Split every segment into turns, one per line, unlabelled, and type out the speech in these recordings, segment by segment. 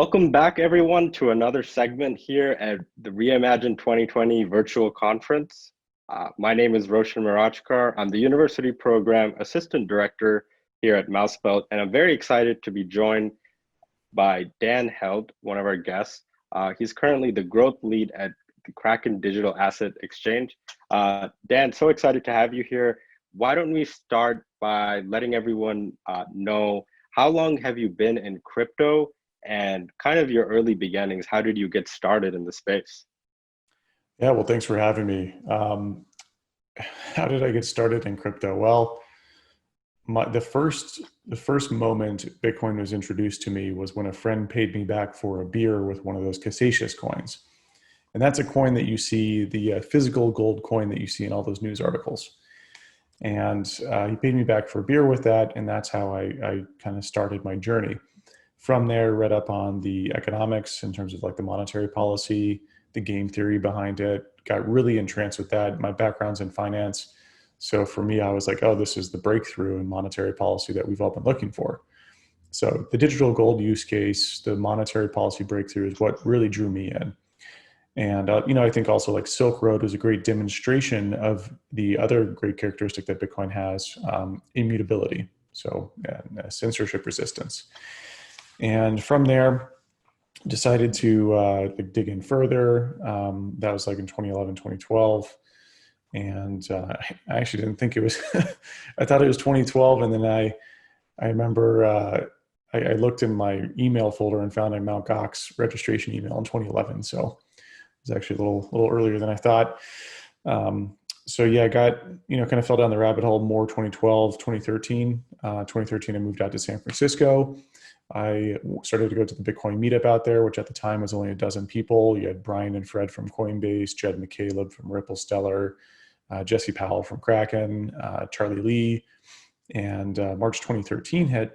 Welcome back, everyone, to another segment here at the Reimagine 2020 virtual conference. My name is Roshan Mirajkar. I'm the University Program Assistant Director here at MouseBelt, and I'm very excited to be joined by Dan Held, one of our guests. He's currently the growth lead at the Kraken Digital Asset Exchange. Dan, so excited to have you here. Why don't we start by letting everyone know how long have you been in crypto and kind of your early beginnings? How did you get started in the space?
Yeah, well, thanks for having me. How did I get started in crypto? Well, the first moment Bitcoin was introduced to me was when a friend paid me back for a beer with one of those Casasius coins. And that's a coin that you see, the physical gold coin that you see in all those news articles. And he paid me back for a beer with that, and that's how I kind of started my journey. From there, read up on the economics in terms of like the monetary policy, the game theory behind it, got really entranced with that. My background's in finance. So for me, I was like, oh, this is the breakthrough in monetary policy that we've all been looking for. So the digital gold use case, the monetary policy breakthrough is what really drew me in. And, I think also like Silk Road was a great demonstration of the other great characteristic that Bitcoin has, immutability. So censorship resistance. And from there, decided to dig in further. That was like in 2011, 2012. And I actually didn't think it was, I thought it was 2012. And then I remember I looked in my email folder and found a Mt. Gox registration email in 2011. So it was actually a little earlier than I thought. So yeah, I got, kind of fell down the rabbit hole more 2012, 2013. 2013, I moved out to San Francisco. I started to go to the Bitcoin meetup out there, which at the time was only a dozen people. You had Brian and Fred from Coinbase, Jed McCaleb from Ripple Stellar, Jesse Powell from Kraken, Charlie Lee. And March 2013 hit.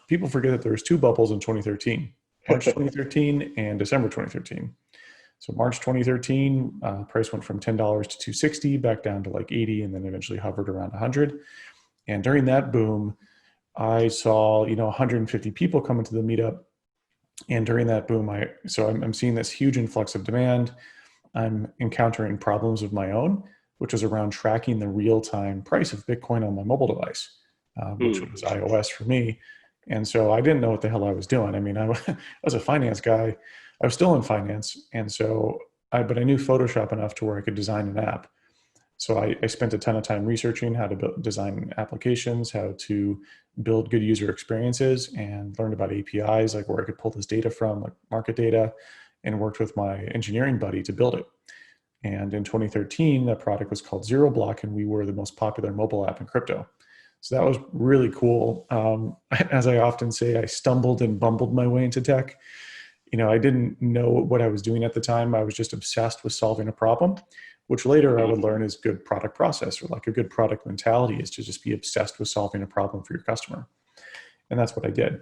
People forget that there was two bubbles in 2013, March 2013 and December 2013. So March 2013, price went from $10 to $260, back down to like 80, and then eventually hovered around 100. And during that boom, I saw, 150 people come into the meetup. And during that boom, I'm seeing this huge influx of demand. I'm encountering problems of my own, which was around tracking the real-time price of Bitcoin on my mobile device, which was iOS for me. And so I didn't know what the hell I was doing. I mean, I was a finance guy. I was still in finance. And so, but I knew Photoshop enough to where I could design an app. So I spent a ton of time researching how to design applications, how to build good user experiences, and learned about APIs, like where I could pull this data from, like market data, and worked with my engineering buddy to build it. And in 2013, that product was called Zero Block, and we were the most popular mobile app in crypto. So that was really cool. As I often say, I stumbled and bumbled my way into tech. I didn't know what I was doing at the time. I was just obsessed with solving a problem, which later I would learn is good product process, or like a good product mentality is to just be obsessed with solving a problem for your customer. And that's what I did.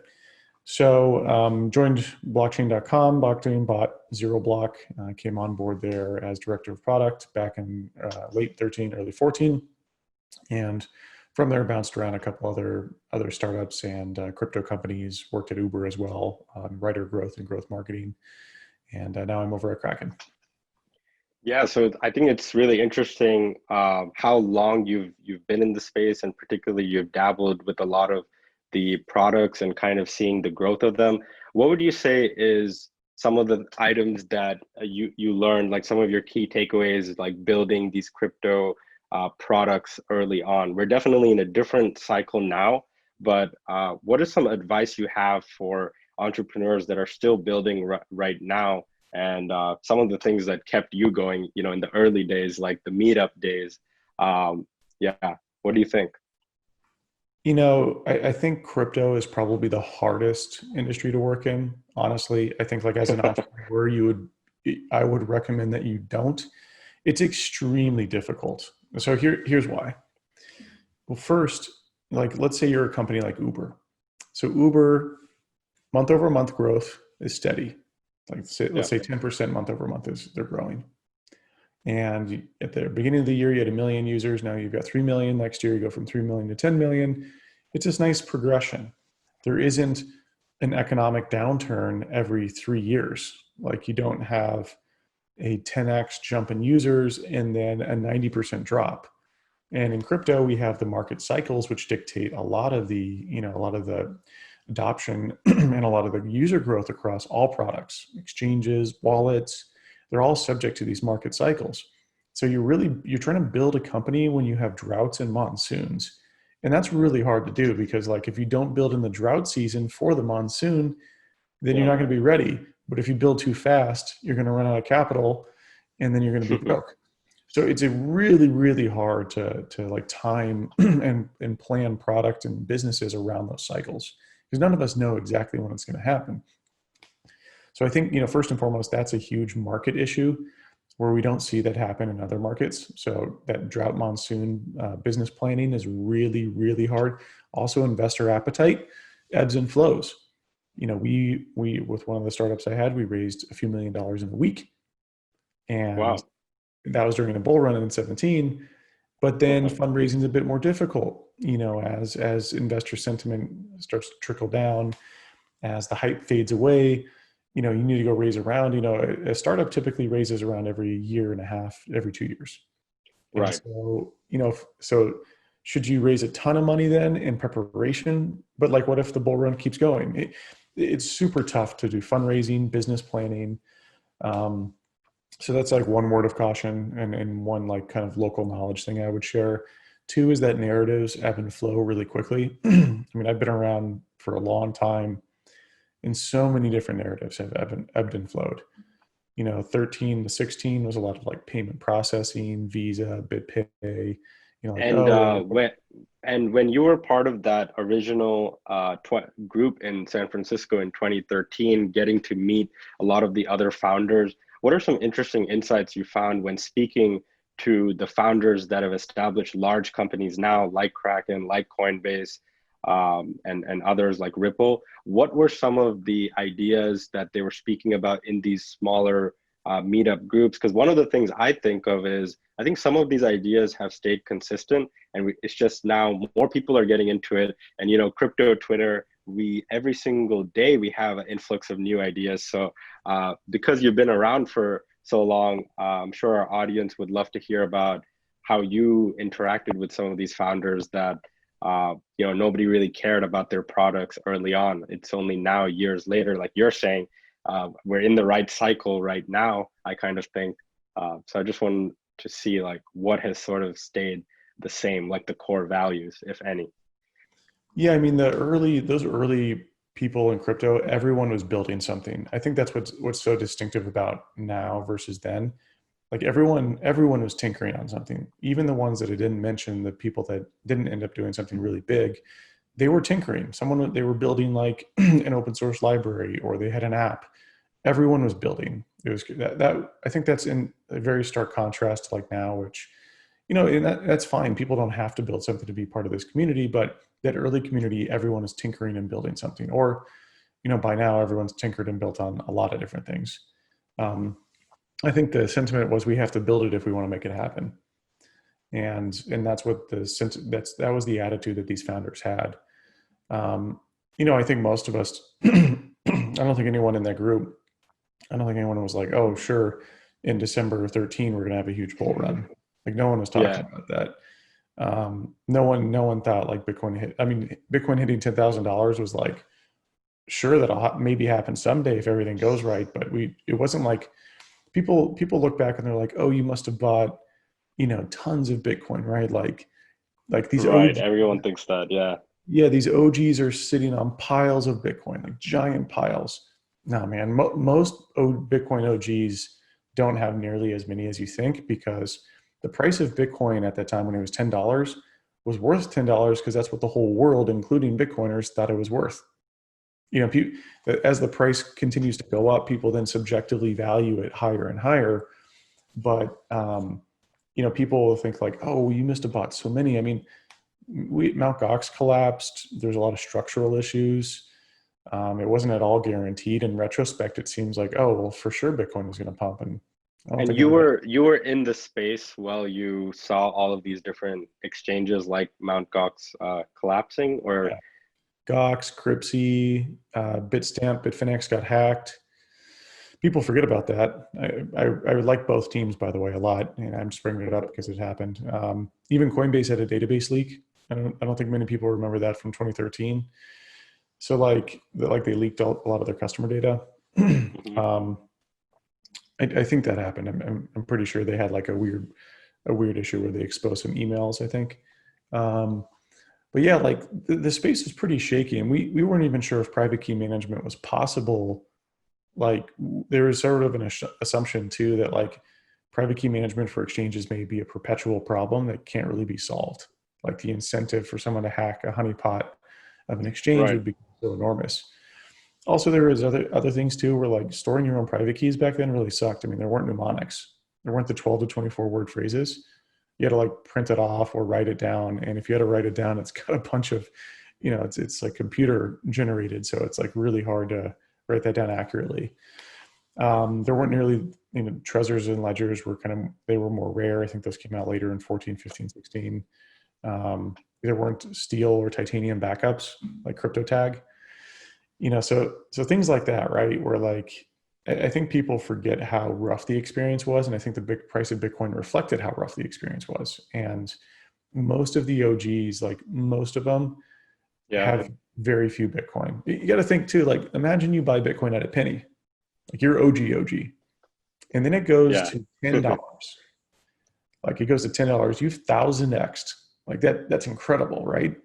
So joined blockchain.com, bought Zero Block, came on board there as director of product back in late 13, early 14. And from there, bounced around a couple other startups and crypto companies, worked at Uber as well, writer growth and growth marketing. And now I'm over at Kraken.
Yeah, so I think it's really interesting how long you've been in the space, and particularly you've dabbled with a lot of the products and kind of seeing the growth of them. What would you say is some of the items that you learned, like some of your key takeaways, like building these crypto products early on? We're definitely in a different cycle now, but what is some advice you have for entrepreneurs that are still building right now? And some of the things that kept you going, in the early days, like the meetup days. Yeah, what do you think?
I think crypto is probably the hardest industry to work in. Honestly, I think like as an entrepreneur, I would recommend that you don't. It's extremely difficult. So here's why. Well, first, like let's say you're a company like Uber. So Uber, month over month growth is steady. Like let's say 10% month over month they're growing. And at the beginning of the year, you had 1 million users. Now you've got 3 million. Next year, you go from 3 million to 10 million. It's this nice progression. There isn't an economic downturn every 3 years. Like you don't have a 10x jump in users and then a 90% drop. And in crypto, we have the market cycles, which dictate a lot of the, a lot of the adoption and a lot of the user growth across all products, exchanges, wallets. They're all subject to these market cycles. So you're trying to build a company when you have droughts and monsoons. And that's really hard to do because like if you don't build in the drought season for the monsoon, then you're
Yeah.
not going to be ready. But if you build too fast, you're going to run out of capital and then you're going to be broke. So it's a really, really hard to like time and plan product and businesses around those cycles because none of us know exactly when it's going to happen. So I think, first and foremost, that's a huge market issue where we don't see that happen in other markets. So that drought monsoon business planning is really, really hard. Also, investor appetite ebbs and flows. We with one of the startups I had, we raised a few $1 million in a week, and
Wow.
that was during a bull run in 17. But then fundraising is a bit more difficult, as investor sentiment starts to trickle down, as the hype fades away. You need to go raise around. A startup typically raises around every year and a half, every 2 years. And
Right.
so, so should you raise a ton of money then in preparation? But like, what if the bull run keeps going? It's super tough to do fundraising, business planning. So that's like one word of caution and one like kind of local knowledge thing I would share. Two is that narratives ebb and flow really quickly. I mean, I've been around for a long time and so many different narratives have ebbed and flowed. 13 to 16 was a lot of like payment processing, Visa, BitPay, like,
And
oh,
when you were part of that original group in San Francisco in 2013, getting to meet a lot of the other founders, what are some interesting insights you found when speaking to the founders that have established large companies now, like Kraken, like Coinbase, and others like Ripple? What were some of the ideas that they were speaking about in these smaller meetup groups? Because one of the things I think of is I think some of these ideas have stayed consistent, and it's just now more people are getting into it. And crypto Twitter, we every single day we have an influx of new ideas. So because you've been around for so long, I'm sure our audience would love to hear about how you interacted with some of these founders that nobody really cared about their products early on. It's only now, years later, like you're saying, we're in the right cycle right now, I kind of think. So I just wanted to see like what has sort of stayed the same, like the core values, if any.
yeah, I mean, those early people in crypto, everyone was building something. I think that's what's so distinctive about now versus then. Like everyone was tinkering on something. Even the ones that I didn't mention, the people that didn't end up doing something really big, they were tinkering. They were building like an open source library, or they had an app. Everyone was building. It was that I think that's in a very stark contrast to like now, which and that's fine. People don't have to build something to be part of this community, but that early community, everyone is tinkering and building something. Or by now everyone's tinkered and built on a lot of different things. I think the sentiment was we have to build it if we want to make it happen, and that's what that was the attitude that these founders had. I think most of us, I don't think anyone in that group, I don't think anyone was like, oh, sure, in December 13, we're going to have a huge bull run. Like no one was
Yeah.
talking about that. No one thought like Bitcoin hit. I mean, Bitcoin hitting $10,000 was like, sure, that'll maybe happen someday if everything goes right. But it wasn't like people look back and they're like, oh, you must have bought, tons of Bitcoin, right? Like these
Right.
OG,
Everyone thinks that. Yeah.
yeah, these OGs are sitting on piles of Bitcoin, like giant piles. No, man, most Bitcoin OGs don't have nearly as many as you think because the price of Bitcoin at that time when it was $10 was worth $10 because that's what the whole world, including Bitcoiners, thought it was worth. As the price continues to go up, people then subjectively value it higher and higher. But people will think like, oh, you must have bought so many. I mean, Mt. Gox collapsed. There's a lot of structural issues. It wasn't at all guaranteed. In retrospect, it seems like, oh, well, for sure Bitcoin was going to pump, and I don't
And
think
you
anybody.
were you were in the space while you saw all of these different exchanges like Mt. Gox collapsing, or
Yeah. Gox, Cripsy, Bitstamp, Bitfinex got hacked. People forget about that. I would like both teams, by the way, a lot, and I'm just bringing it up because it happened. Even Coinbase had a database leak. I don't think many people remember that from 2013. So like they leaked a lot of their customer data.
Hmm.
I think that happened. I'm pretty sure they had like a weird issue where they exposed some emails, I think. Um, but yeah, like the space is pretty shaky, and we weren't even sure if private key management was possible. Like there was sort of an assumption too that like private key management for exchanges may be a perpetual problem that can't really be solved. Like the incentive for someone to hack a honeypot of an exchange
Right.
would be so enormous. Also, there was other things too, where like storing your own private keys back then really sucked. I mean, there weren't mnemonics. There weren't the 12 to 24 word phrases. You had to like print it off or write it down. And if you had to write it down, it's got a bunch of, it's like computer generated, so it's like really hard to write that down accurately. There weren't nearly, Trezors and ledgers were they were more rare. I think those came out later in 14, 15, 16. There weren't steel or titanium backups like CryptoTag. So things like that, right? Where like I think people forget how rough the experience was, and I think the big price of Bitcoin reflected how rough the experience was. And most of the OGs, like most of them,
Yeah.
have very few Bitcoin. You got to think too. Like imagine you buy Bitcoin at a penny, like you're OG, and then it goes
Yeah.
to $10. Like it goes to $10, you've 1000x'd. Like that's incredible, right?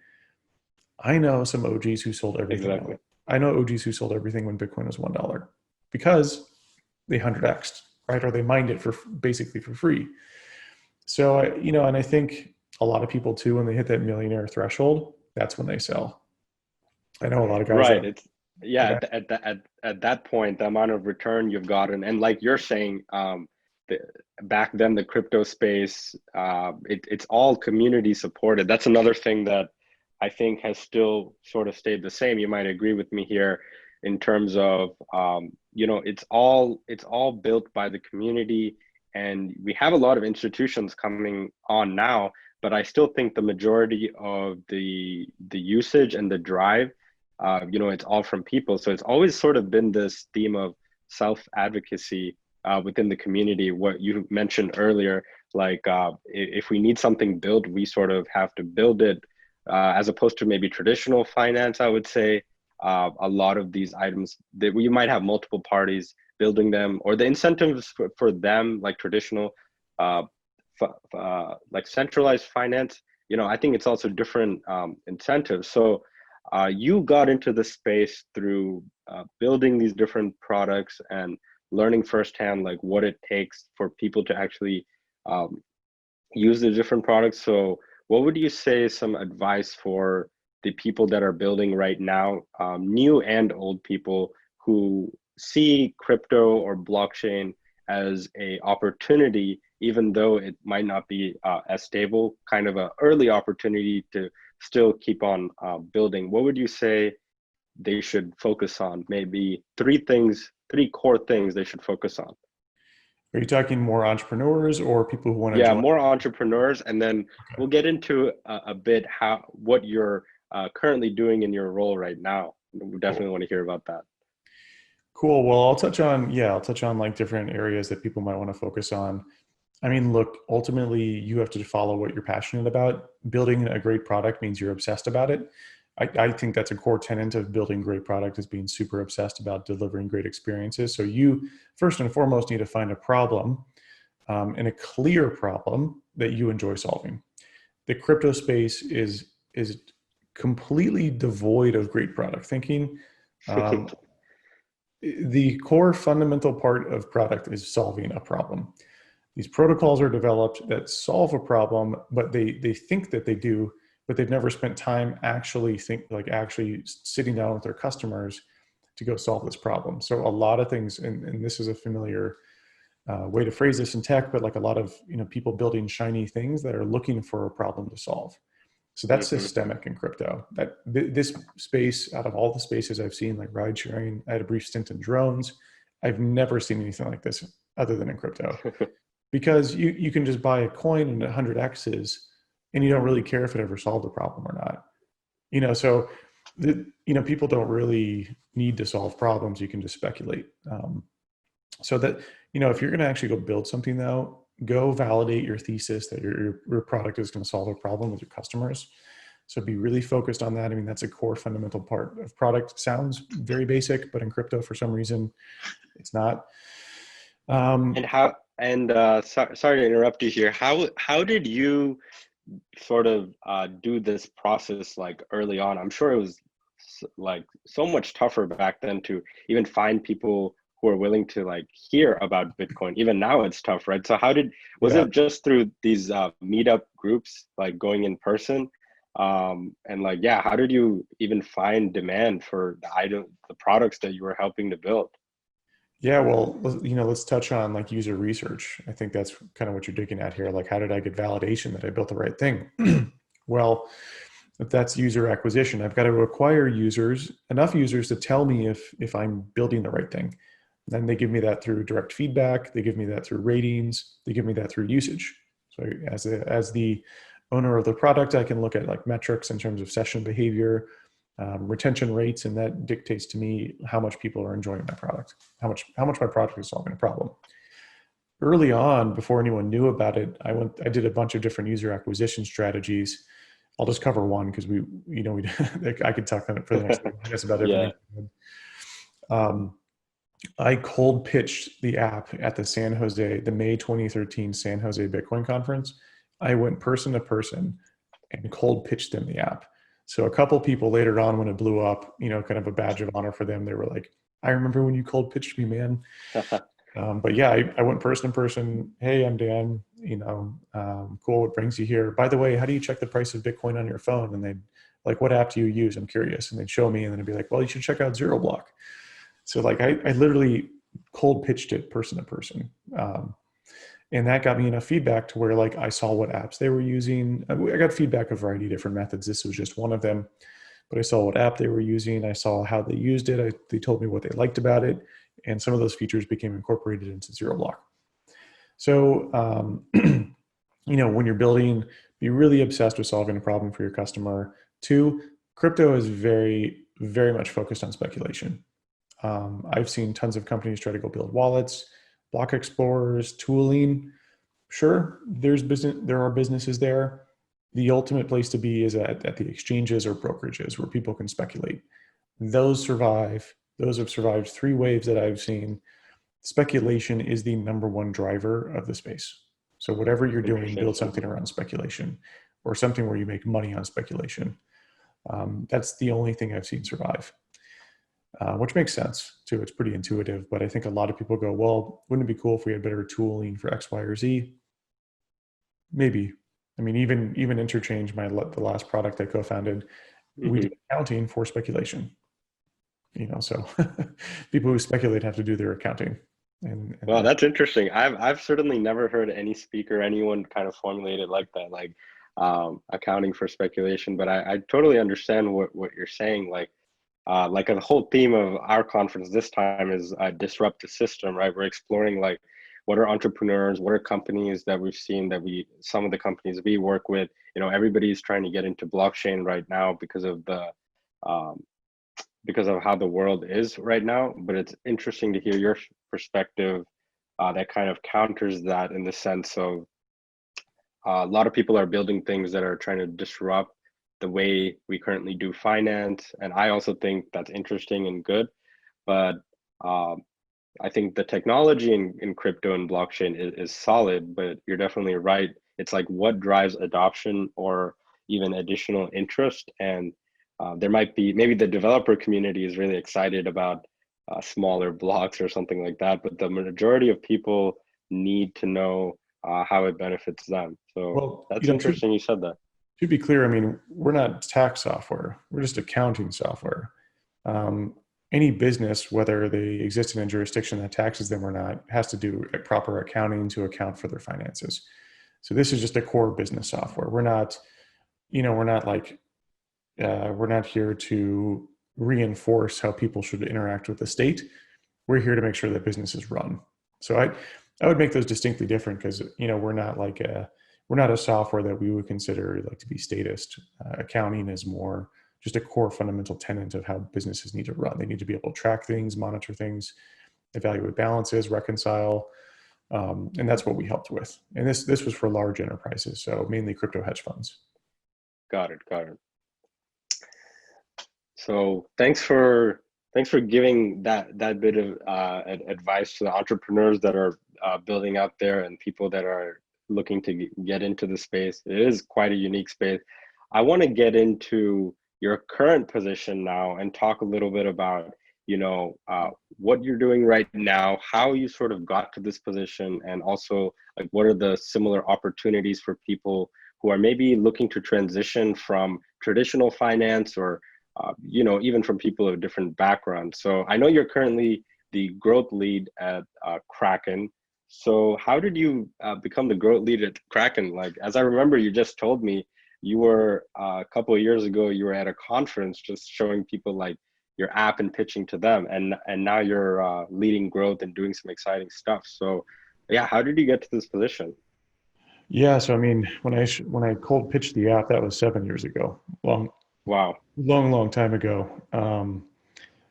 I know some OGs who sold everything that way.
Exactly.
I know OGs who sold everything when Bitcoin was $1 because they 100x'd, right? Or they mined it for basically for free. So, and I think a lot of people too, when they hit that millionaire threshold, that's when they sell. I know a lot of guys
Right.
that,
It's yeah,
okay,
at that point, the amount of return you've gotten, and like you're saying, the, back then the crypto space, it's all community supported. That's another thing that I think has still sort of stayed the same. You might agree with me here in terms of it's all built by the community, and we have a lot of institutions coming on now, but I still think the majority of the usage and the drive, it's all from people. So it's always sort of been this theme of self advocacy within the community. What you mentioned earlier, like if we need something built, we sort of have to build it, as opposed to maybe traditional finance. I would say a lot of these items that we might have multiple parties building them, or the incentives for them, like traditional, uh, like centralized finance. I think it's also different incentives. So you got into the space through building these different products and learning firsthand like what it takes for people to actually um, use the different products. So what would you say is some advice for the people that are building right now, new and old people who see crypto or blockchain as a opportunity, even though it might not be as stable, kind of an early opportunity to still keep on building? What would you say they should focus on? Maybe three core things they should focus on.
are you talking more entrepreneurs or people who want to
Yeah,
join?
more entrepreneurs, and then
Okay,
we'll get into a bit what you're currently doing in your role right now. We
cool.
definitely want to hear about that.
Cool. Well, I'll touch on like different areas that people might want to focus on. I mean, look, ultimately, you have to follow what you're passionate about. Building a great product means you're obsessed about it. I think that's a core tenet of building great product is being super obsessed about delivering great experiences. So you first and foremost need to find a problem, and a clear problem that you enjoy solving. The crypto space is completely devoid of great product thinking. Um, the core fundamental part of product is solving a problem. These protocols are developed that solve a problem, but they think that they do, but they've never spent time actually sitting down with their customers to go solve this problem. So a lot of things, and this is a familiar way to phrase this in tech, but like a lot of people building shiny things that are looking for a problem to solve. So that's
Hmm.
systemic in crypto. This space, out of all the spaces I've seen, like ride sharing, I had a brief stint in drones. I've never seen anything like this other than in crypto, because you can just buy a coin and 100 X's, and you don't really care if it ever solved a problem or not. So People don't really need to solve problems. You can just speculate. So that, if you're going to actually go build something though, go validate your thesis that your product is going to solve a problem with your customers. So be really focused on that. I mean, that's a core fundamental part of product. Sounds very basic, but in crypto, for some reason, it's not.
And how, and sorry to interrupt you here. How did you sort of do this process like early on? I'm sure it was like so much tougher back then to even find people who are willing to like hear about Bitcoin. Even now it's tough, right? So was
Yeah.
it just through these meetup groups, like going in person? And like, yeah, how did you even find demand for the products that you were helping to build?
Yeah, well, let's touch on like user research. I think that's kind of what you're digging at here. Like, how did I get validation that I built the right thing? Well, if that's user acquisition, I've got to acquire enough users to tell me if I'm building the right thing. Then they give me that through direct feedback. They give me that through ratings. They give me that through usage. So as the owner of the product, I can look at like metrics in terms of session behavior, retention rates, and that dictates to me how much people are enjoying my product, how much my product is solving a problem. Early on, before anyone knew about it, I did a bunch of different user acquisition strategies. I'll just cover one because I could talk on it for the next 30 minutes about
Yeah.
everything. Um, I cold pitched the app at the May 2013 San Jose Bitcoin conference. I went person to person and cold pitched them the app. So a couple people later on, when it blew up, kind of a badge of honor for them, they were like, "I remember when you cold pitched me, man." But yeah, I went person to person. "Hey, I'm Dan. Cool. What brings you here? By the way, how do you check the price of Bitcoin on your phone?" And they'd like, "What app do you use? I'm curious." And they'd show me, and then I'd be like, "Well, you should check out Zero Block." So like I literally cold pitched it person to person. And that got me enough feedback to where like I saw what apps they were using. I got feedback a variety of different methods. This was just one of them, but I saw what app they were using. I saw how they used it. They told me what they liked about it. And some of those features became incorporated into Zero Block. So, when you're building, be really obsessed with solving a problem for your customer. Two, crypto is very, very much focused on speculation. I've seen tons of companies try to go build wallets, block explorers, tooling. Sure, there are businesses there. The ultimate place to be is at the exchanges or brokerages where people can speculate. Those survive. Those have survived 3 waves that I've seen. Speculation is the number one driver of the space. So whatever you're doing,
Interesting.
build something around speculation or something where you make money on speculation. That's the only thing I've seen survive. Which makes sense too. It's pretty intuitive, but I think a lot of people go, "Well, wouldn't it be cool if we had better tooling for X, Y, or Z?" Maybe. I mean, even Interchange, the last product I co-founded, we
Hmm.
did accounting for speculation. So people who speculate have to do their accounting, and
Well,
that.
that's interesting. I've certainly never heard any speaker, anyone kind of formulate it like that, like accounting for speculation. But I totally understand what you're saying. Like the whole theme of our conference this time is disrupt the system, right? We're exploring like what are entrepreneurs, what are companies that we've seen some of the companies we work with, everybody's trying to get into blockchain right now um, because of how the world is right now. But it's interesting to hear your perspective that kind of counters that in the sense of a lot of people are building things that are trying to disrupt the way we currently do finance. And I also think that's interesting and good. But um, I think the technology in crypto and blockchain is solid, but you're definitely right. It's like what drives adoption or even additional interest. And there might be maybe the developer community is really excited about smaller blocks or something like that, but the majority of people need to know how it benefits them. So
Well,
that's interesting you said that.
to be clear, I mean, we're not tax software. We're just accounting software. Um, any business, whether they exist in a jurisdiction that taxes them or not, has to do a proper accounting to account for their finances. So this is just a core business software. We're not like, we're not here to reinforce how people should interact with the state. We're here to make sure that businesses run. So I would make those distinctly different because, we're not a software that we would consider like to be statist. Accounting is more just a core fundamental tenet of how businesses need to run. They need to be able to track things, monitor things, evaluate balances, reconcile, and that's what we helped with. And this was for large enterprises, so mainly crypto hedge funds.
Got it. Got it. So thanks for giving that bit of advice to the entrepreneurs that are building out there and people that are looking to get into the space. It is quite a unique space. I want to get into your current position now and talk a little bit about what you're doing right now, how you sort of got to this position, and also like what are the similar opportunities for people who are maybe looking to transition from traditional finance or even from people of different backgrounds. So I know you're currently the growth lead at Kraken. So how did you become the growth lead at Kraken? Like, as I remember, you just told me you were a couple of years ago, you were at a conference just showing people like your app and pitching to them, and now you're leading growth and doing some exciting stuff. So yeah, how did you get to this position?
Yeah, so I mean, when I cold pitched the app, that was 7 years ago.
Wow.
Long time ago.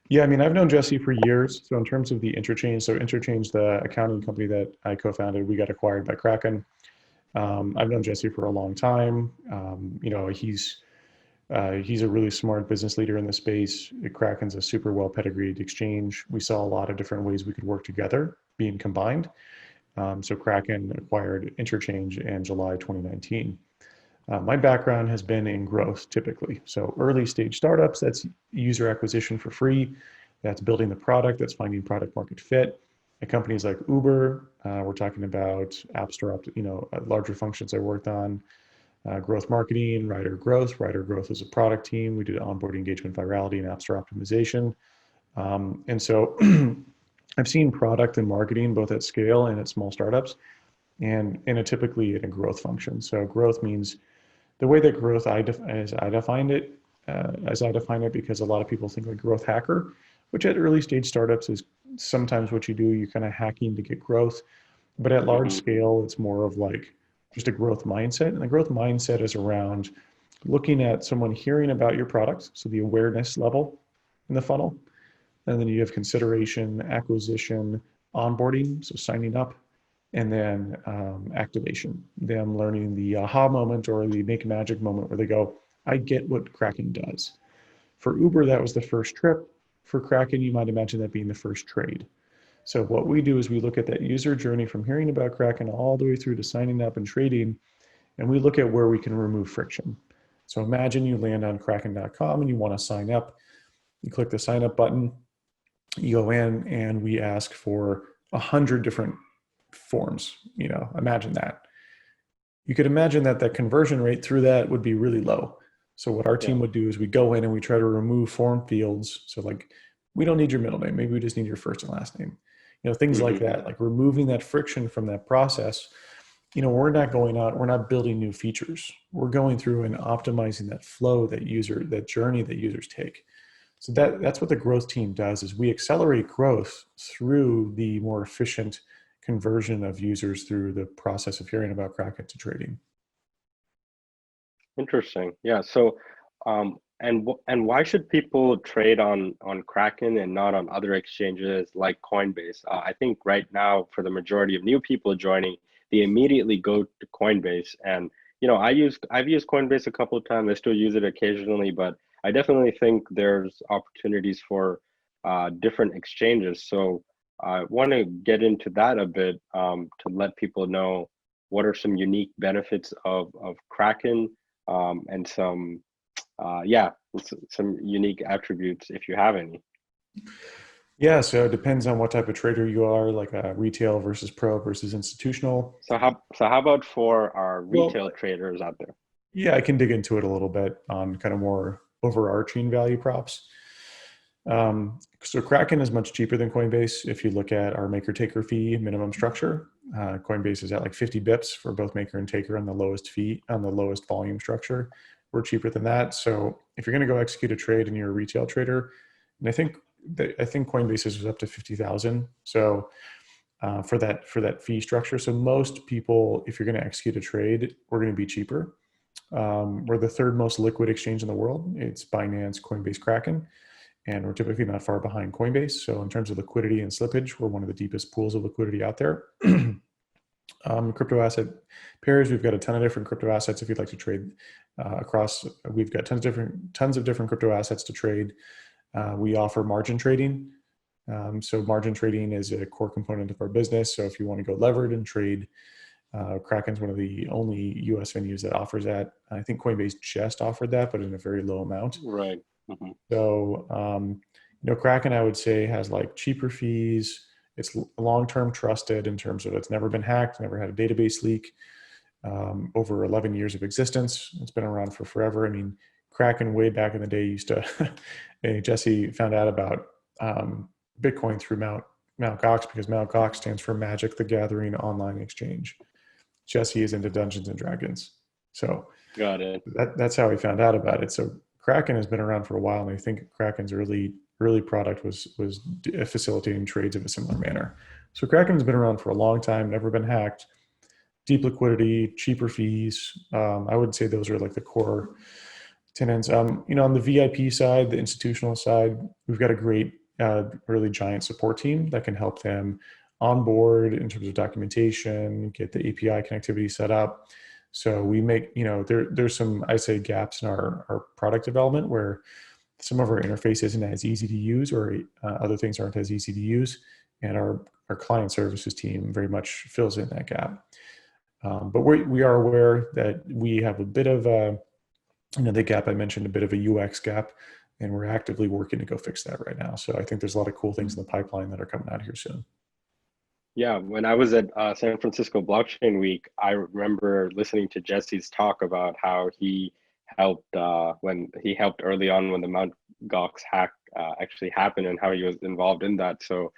Yeah, I mean, I've known Jesse for years. So in terms of the Interchange, so Interchange, the accounting company that I co-founded, we got acquired by Kraken. I've known Jesse for a long time. He's a really smart business leader in the space. Kraken's a super well pedigreed exchange. We saw a lot of different ways we could work together, being combined. So Kraken acquired Interchange in July 2019. My background has been in growth typically. So early stage startups, that's user acquisition for free. That's building the product, that's finding product market fit. At companies like Uber, we're talking about App Store, larger functions I worked on, growth marketing, rider growth. Rider growth is a product team. We did onboard engagement virality and App Store optimization. And so I've seen product and marketing both at scale and at small startups and typically in a growth function. So growth means the way that growth as I define it, because a lot of people think like growth hacker, which at early stage startups is sometimes what you do. You're kind of hacking to get growth, but at large
Hmm.
scale, it's more of like just a growth mindset. And the growth mindset is around looking at someone hearing about your product, so the awareness level in the funnel, and then you have consideration, acquisition, onboarding, so signing up, and then activation, them learning the aha moment or the make magic moment where they go, I get what Kraken does. For Uber, that was the first trip. For Kraken, you might imagine that being the first trade. So what we do is we look at that user journey from hearing about Kraken all the way through to signing up and trading, and we look at where we can remove friction. So imagine you land on kraken.com and you want to sign up. You click the sign up button, you go in, and we ask for 100 different forms. Imagine that. You could imagine that the conversion rate through that would be really low. So what our
Yeah.
team would do is we go in and we try to remove form fields. So like, we don't need your middle name. Maybe we just need your first and last name. Things like
Hmm.
that, like removing that friction from that process. We're not going out, we're not building new features. We're going through and optimizing that flow, that journey that users take. So that's what the growth team does is we accelerate growth through the more efficient conversion of users through the process of hearing about Kraken to trading.
Interesting. Yeah. So, and why should people trade on Kraken and not on other exchanges like Coinbase? I think right now, for the majority of new people joining, they immediately go to Coinbase. And I've used Coinbase a couple of times. I still use it occasionally, but I definitely think there's opportunities for different exchanges. So I want to get into that a bit to let people know what are some unique benefits of Kraken, and some unique attributes if you have any.
Yeah, so it depends on what type of trader you are, like retail versus pro versus institutional.
So how about for our
Well,
retail traders out there?
yeah, I can dig into it a little bit on kind of more overarching value props. So Kraken is much cheaper than Coinbase. If you look at our maker taker fee minimum structure, Coinbase is at like 50 bips for both maker and taker on the lowest fee, on the lowest volume structure. We're cheaper than that. So if you're going to go execute a trade and you're a retail trader, and I think Coinbase is up to 50,000. So for that fee structure. So most people, if you're going to execute a trade, we're going to be cheaper. We're the third most liquid exchange in the world. It's Binance, Coinbase, Kraken, and we're typically not far behind Coinbase. So in terms of liquidity and slippage, we're one of the deepest pools of liquidity out there. Crypto asset pairs, we've got a ton of different crypto assets if you'd like to trade across. We've got tons of different crypto assets to trade. We offer margin trading. So margin trading is a core component of our business. So if you want to go levered and trade, Kraken's one of the only US venues that offers that. I think Coinbase just offered that, but in a very low amount.
Right. Mm-hmm.
So, Kraken, I would say, has like cheaper fees. It's long-term trusted in terms of it's never been hacked, never had a database leak. Over 11 years of existence. It's been around for forever. I mean, Kraken way back in the day used to, Jesse found out about Bitcoin through Mt. Gox because Mt. Gox stands for Magic the Gathering Online Exchange. Jesse is into Dungeons and Dragons. So
Got it.
that's how we found out about it. So Kraken has been around for a while, and I think Kraken's early product was facilitating trades of a similar manner. So Kraken's been around for a long time, never been hacked, deep liquidity, cheaper fees. I would say those are like the core tenants. On the VIP side, the institutional side, we've got a great, really giant support team that can help them onboard in terms of documentation, get the API connectivity set up. So we make, there's some, I say, gaps in our product development where some of our interface isn't as easy to use, or other things aren't as easy to use. And our client services team very much fills in that gap. But we are aware that we have a bit of the gap I mentioned, a bit of a UX gap, and we're actively working to go fix that right now. So I think there's a lot of cool things in the pipeline that are coming out here soon.
Yeah, when I was at San Francisco Blockchain Week, I remember listening to Jesse's talk about how he helped early on when the Mt. Gox hack actually happened and how he was involved in that. So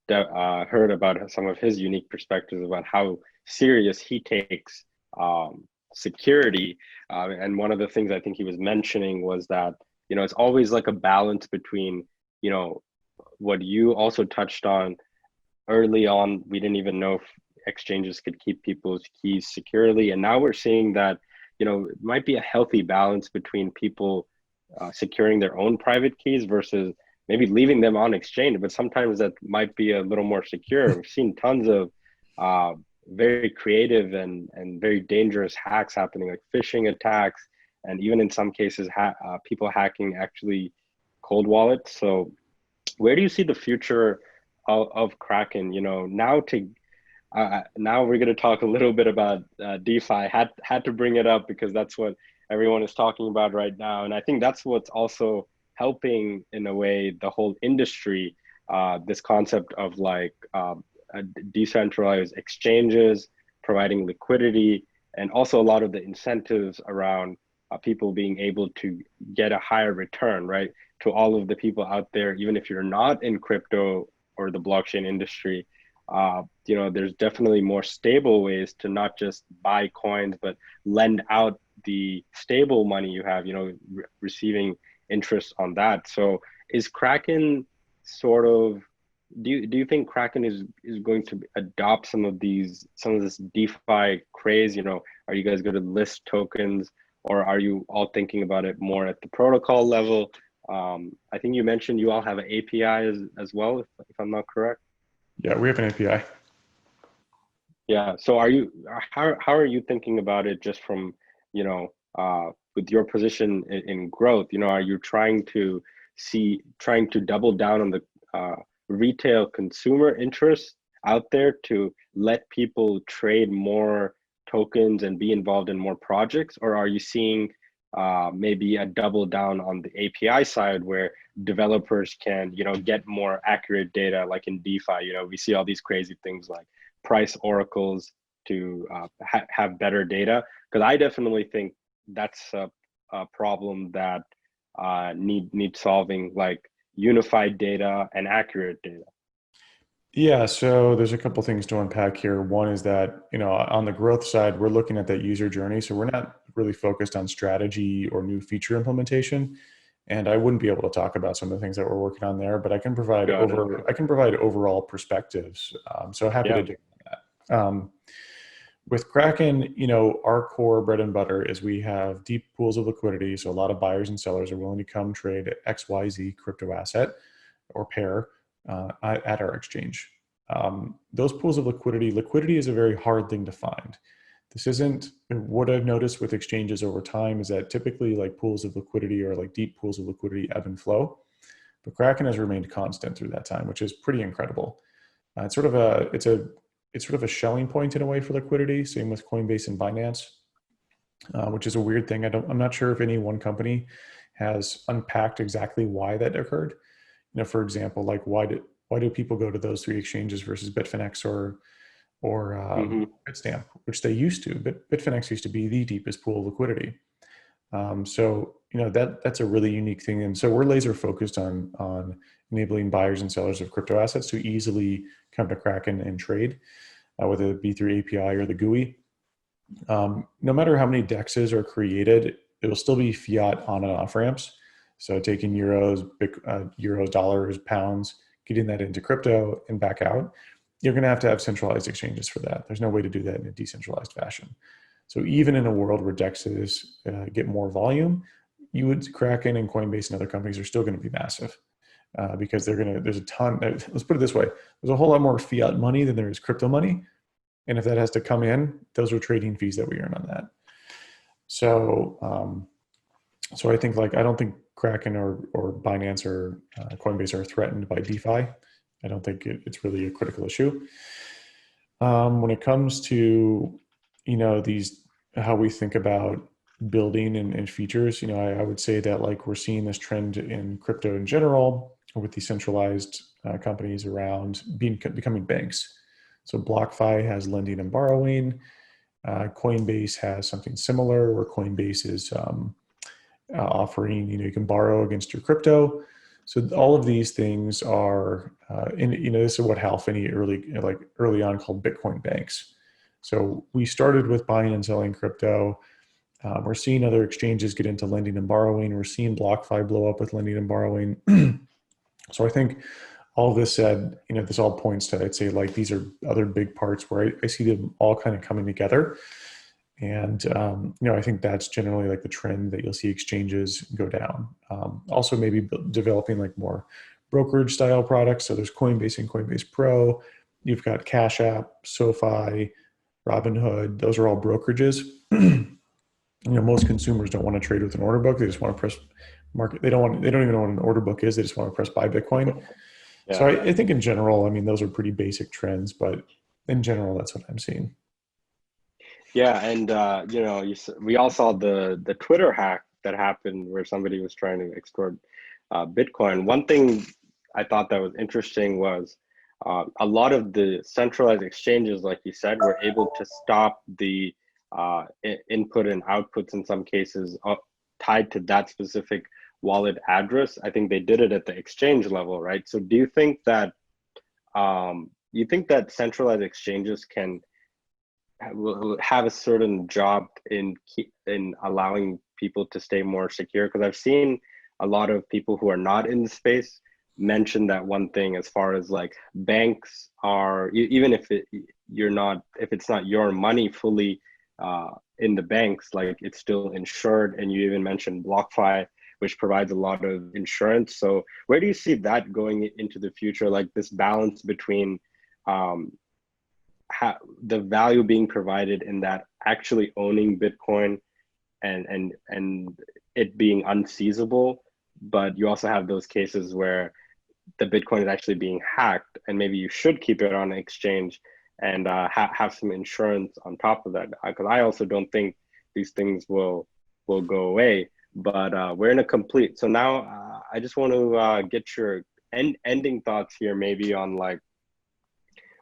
heard about some of his unique perspectives about how serious he takes security. And one of the things I think he was mentioning was that, it's always like a balance between, what you also touched on early on. We didn't even know if exchanges could keep people's keys securely. And now we're seeing that, it might be a healthy balance between people securing their own private keys versus maybe leaving them on exchange, but sometimes that might be a little more secure. We've seen tons of very creative and very dangerous hacks happening, like phishing attacks, and even in some cases, people hacking actually cold wallets. So where do you see the future of Kraken? Now we're going to talk a little bit about DeFi. Had to bring it up because that's what everyone is talking about right now. And I think that's what's also helping, in a way, the whole industry, this concept of like decentralized exchanges, providing liquidity, and also a lot of the incentives around people being able to get a higher return, right? To all of the people out there, even if you're not in crypto or the blockchain industry, there's definitely more stable ways to not just buy coins, but lend out the stable money you have, receiving interest on that. So is Kraken sort of, do you think Kraken is going to adopt some of this DeFi craze? Are you guys going to list tokens, or are you all thinking about it more at the protocol level? I think you mentioned you all have an API as well, if I'm not correct.
Yeah, we have an API.
Yeah. So how are you thinking about it, just from, with your position in growth? Are you trying to double down on the retail consumer interest out there to let people trade more tokens and be involved in more projects? Or are you seeing maybe a double down on the API side where developers can, get more accurate data, like in DeFi? We see all these crazy things like price oracles to have better data, because I definitely think that's a problem that need solving, like unified data and accurate data.
Yeah, so there's a couple things to unpack here. One is that, on the growth side, we're looking at that user journey. So we're not really focused on strategy or new feature implementation. And I wouldn't be able to talk about some of the things that we're working on there, but I can provide overall perspectives. So happy to do that. with Kraken, our core bread and butter is we have deep pools of liquidity. So a lot of buyers and sellers are willing to come trade XYZ crypto asset or pair at our exchange. Those pools of liquidity is a very hard thing to find. This isn't what I've noticed with exchanges over time is that typically like pools of liquidity or like deep pools of liquidity ebb and flow, but Kraken has remained constant through that time, which is pretty incredible. It's sort of a Schelling point in a way for liquidity. Same with Coinbase and Binance, which is a weird thing. I'm not sure if any one company has unpacked exactly why that occurred. For example, like why do people go to those three exchanges versus Bitfinex or
Hmm.
Bitstamp, which they used to. But Bitfinex used to be the deepest pool of liquidity. So that's a really unique thing, and so we're laser focused on enabling buyers and sellers of crypto assets to easily come to Kraken and trade, whether it be through API or the GUI. No matter how many DEXs are created, it will still be fiat on and off ramps. So taking euros, dollars, pounds, getting that into crypto and back out, you're going to have centralized exchanges for that. There's no way to do that in a decentralized fashion. So even in a world where DEXs get more volume, Kraken and Coinbase and other companies are still going to be massive because there's a ton. Let's put it this way: there's a whole lot more fiat money than there is crypto money, and if that has to come in, those are trading fees that we earn on that. So I think I don't think Kraken or Binance or Coinbase are threatened by DeFi. I don't think it's really a critical issue. When it comes to how we think about building and features, I would say that we're seeing this trend in crypto in general with decentralized companies around becoming banks. So BlockFi has lending and borrowing. Coinbase has something similar where Coinbase is offering, you can borrow against your crypto. So all of these things are, this is what Hal Finney early on called Bitcoin banks. So we started with buying and selling crypto. We're seeing other exchanges get into lending and borrowing. We're seeing BlockFi blow up with lending and borrowing. So I think all this said, this all points to, I'd say these are other big parts where I see them all kind of coming together. And, I think that's generally the trend that you'll see exchanges go down. Also maybe developing more brokerage style products. So there's Coinbase and Coinbase Pro. You've got Cash App, SoFi, Robinhood. Those are all brokerages. Most consumers don't want to trade with an order book. They just want to press market. They don't even know what an order book is. They just want to press buy Bitcoin.
Yeah.
So I think in general, those are pretty basic trends, but in general, that's what I'm seeing.
Yeah, and we all saw the Twitter hack that happened where somebody was trying to extort Bitcoin. One thing I thought that was interesting was a lot of the centralized exchanges, like you said, were able to stop the input and outputs in some cases tied to that specific wallet address. I think they did it at the exchange level, right? So do you think that centralized exchanges will have a certain job in allowing people to stay more secure? Because I've seen a lot of people who are not in the space mention that one thing, as far as banks are, even if it's not your money fully in the banks, it's still insured. And you even mentioned BlockFi, which provides a lot of insurance. So where do you see that going into the future, this balance between the value being provided in that actually owning Bitcoin and it being unseizable, but you also have those cases where the Bitcoin is actually being hacked, and maybe you should keep it on an exchange and have some insurance on top of that? Because I also don't think these things will go away. But we're in a complete. So now I just want to get your ending thoughts here, maybe on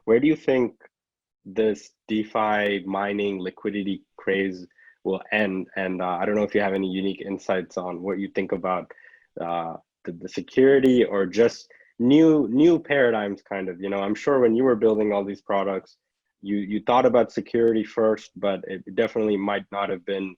where do you think this DeFi mining liquidity craze will end? And I don't know if you have any unique insights on what you think about the security or just new paradigms, kind of. I'm sure when you were building all these products, you thought about security first, but it definitely might not have been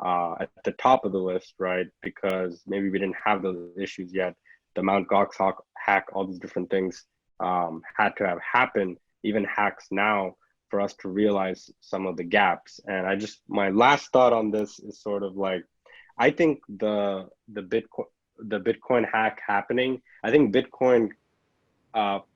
at the top of the list, right? Because maybe we didn't have those issues yet. The Mt. Gox hack, all these different things had to have happened. Even hacks now for us to realize some of the gaps. And my last thought on this is sort of like, I think the Bitcoin hack happening, I think Bitcoin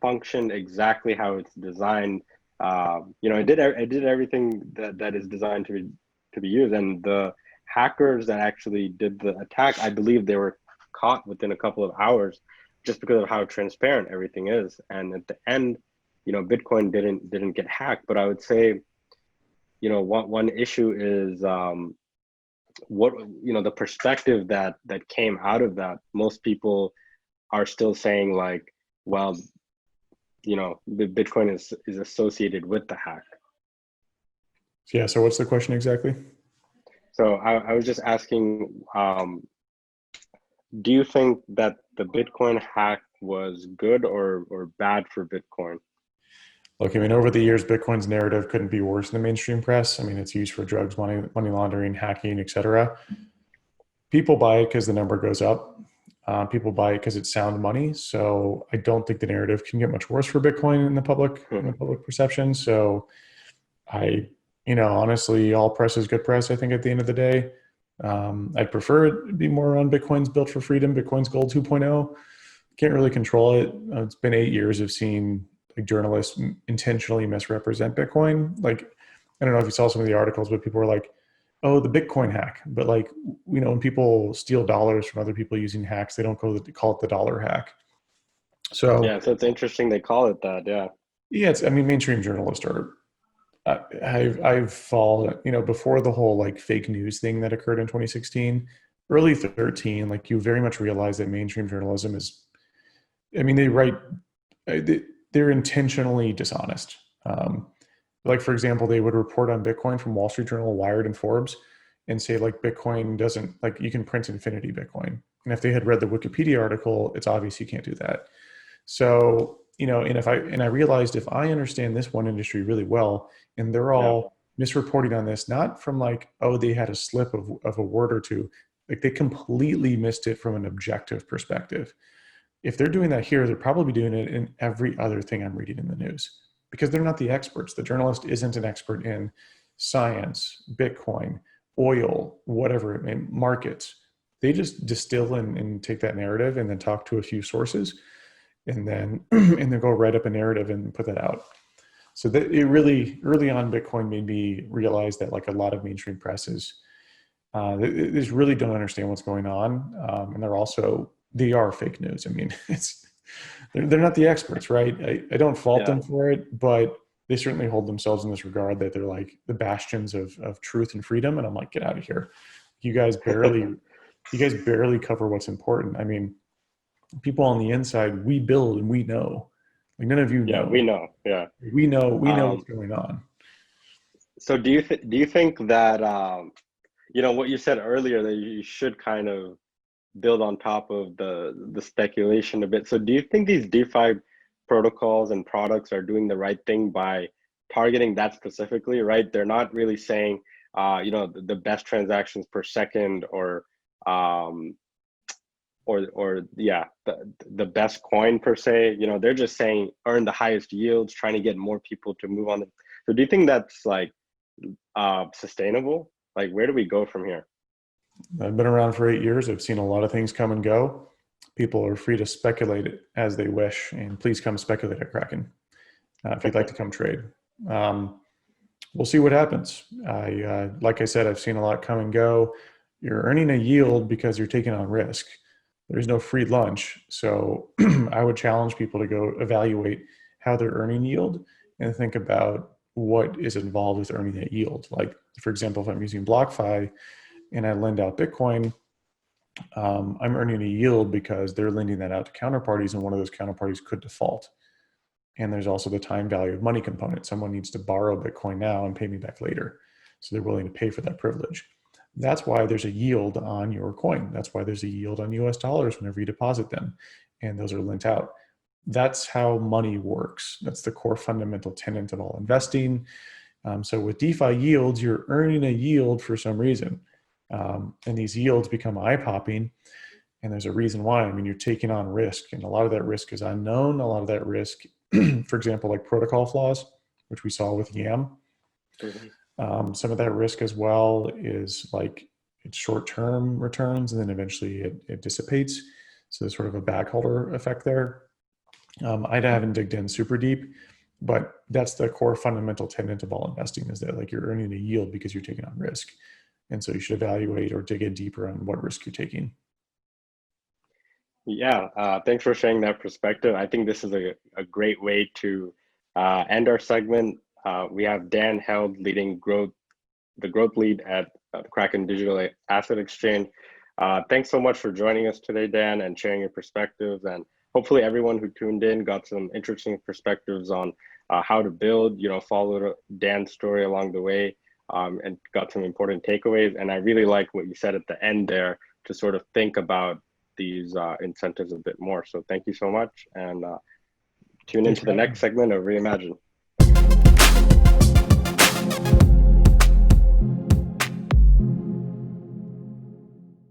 functioned exactly how it's designed. It did everything that is designed to be used. And the hackers that actually did the attack, I believe they were caught within a couple of hours, just because of how transparent everything is. And at the end, Bitcoin didn't get hacked. But I would say, one issue is what the perspective that came out of that. Most people are still saying like, well, the Bitcoin is associated with the hack.
Yeah. So what's the question exactly?
So I was just asking, do you think that the Bitcoin hack was good or bad for Bitcoin?
Look, I mean, over the years, Bitcoin's narrative couldn't be worse in the mainstream press. I mean, it's used for drugs, money laundering, hacking, etc. People buy it because the number goes up. People buy it because it's sound money. So I don't think the narrative can get much worse for Bitcoin in the public perception. So honestly, all press is good press. I think at the end of the day, I'd prefer it to be more on Bitcoin's built for freedom, Bitcoin's gold 2.0. Can't really control it. It's been 8 years of seeing like journalists intentionally misrepresent Bitcoin. Like, I don't know if you saw some of the articles, but people were like, oh, the Bitcoin hack. But like, when people steal dollars from other people using hacks, they don't call it the dollar hack. So
yeah, so it's interesting they call it that. Yeah.
yeah, mainstream journalists are, I've followed, before the whole like fake news thing that occurred in 2016, early 13, like you very much realize that mainstream journalism is, they write, they're intentionally dishonest. Like for example, they would report on Bitcoin from Wall Street Journal, Wired, and Forbes, and say like Bitcoin doesn't, like you can print infinity Bitcoin. And if they had read the Wikipedia article, it's obvious you can't do that. So and I realized if I understand this one industry really well, and they're all misreporting on this, not from like, oh, they had a slip of a word or two, like they completely missed it from an objective perspective. If they're doing that here, they're probably doing it in every other thing I'm reading in the news because they're not the experts. The journalist isn't an expert in science, Bitcoin, oil, whatever it may, markets. They just distill and take that narrative and then talk to a few sources and then go write up a narrative and put that out. So that it really early on, Bitcoin made me realize that like a lot of mainstream presses, they just really don't understand what's going on, and they are fake news. I mean, they're not the experts, right? I don't fault them for it, but they certainly hold themselves in this regard that they're like the bastions of truth and freedom. And I'm like, get out of here. You guys barely cover what's important. I mean, people on the inside, we build and we know. Like none of you know.
Yeah, we know. Yeah.
We know what's going on.
So do you think that what you said earlier, that you should kind of build on top of the speculation a bit. So do you think these DeFi protocols and products are doing the right thing by targeting that specifically, right? They're not really saying the best transactions per second or the best coin per se. They're just saying earn the highest yields, trying to get more people to move on. So do you think that's like sustainable? Like, where do we go from here?
I've been around for 8 years. I've seen a lot of things come and go. People are free to speculate as they wish, and please come speculate at Kraken if you'd like to come trade. We'll see what happens. Like I said, I've seen a lot come and go. You're earning a yield because you're taking on risk. There's no free lunch. So I would challenge people to go evaluate how they're earning yield and think about what is involved with earning that yield. Like, for example, if I'm using BlockFi and I lend out Bitcoin, I'm earning a yield because they're lending that out to counterparties, and one of those counterparties could default. And there's also the time value of money component. Someone needs to borrow Bitcoin now and pay me back later. So they're willing to pay for that privilege. That's why there's a yield on your coin. That's why there's a yield on US dollars whenever you deposit them. And those are lent out. That's how money works. That's the core fundamental tenet of all investing. So with DeFi yields, you're earning a yield for some reason. And these yields become eye-popping. And there's a reason why. I mean, you're taking on risk. And a lot of that risk is unknown. A lot of that risk, for example, like protocol flaws. which we saw with YAM.
Mhm.
Some of that risk as well is like it's short-term returns, and then eventually it dissipates. So there's sort of a bag holder effect there. I haven't digged in super deep, but that's the core fundamental tenet of all investing, is that like you're earning a yield because you're taking on risk. And so you should evaluate or dig in deeper on what risk you're taking.
Yeah, thanks for sharing that perspective. I think this is a great way to end our segment. We have Dan Held leading the growth lead at the Kraken Digital Asset Exchange. Thanks so much for joining us today, Dan, and sharing your perspectives. And hopefully everyone who tuned in got some interesting perspectives on how to build, follow Dan's story along the way, and got some important takeaways. And I really like what you said at the end there, to sort of think about these incentives a bit more. So thank you so much, and tune
Thanks
into
for
the
having
next
me.
segment of Reimagine.